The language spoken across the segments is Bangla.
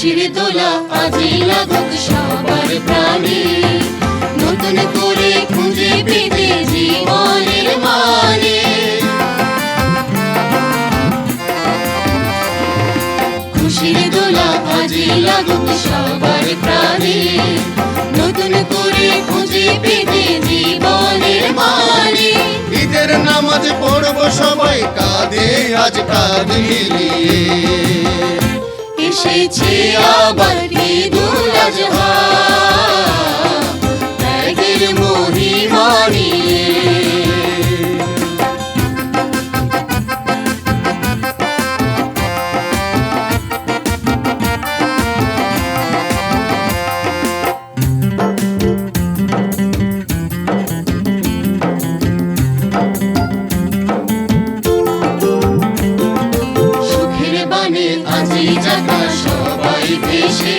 খুশির দোলা আজি লাগুক সবার প্রাণে, নতুন করে খুঁজে পেতে জীবনের মানে। খুশির দোলা আজি লাগুক সবার প্রাণে, নতুন করে খুঁজে পেতে জীবনের মানে। ঈদের নামাজ পড়ব সবাই কাঁধে আজ কাঁধ মিলিয়ে, এসেছে আবার ঈদুল আজহা ত্যাগের মহিমা নিয়ে। আজি জাগনা সবাই ভেসে,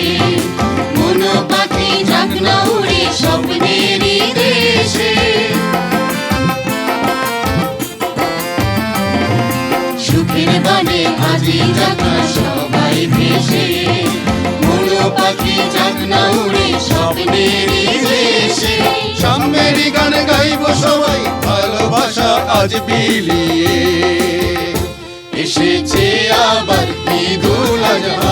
মন পাখি জাগনা উড়ে স্বপ্নেরই দেশে। সুখের বানে আজি জাগনা সবাই ভেসে, মন পাখি জাগনা উড়ে স্বপ্নেরই দেশে। সাম্যেরই গান গাইব সবাই ভালোবাসা আজ বিলিয়ে, এসেছে আবার ঈদুল আজহা।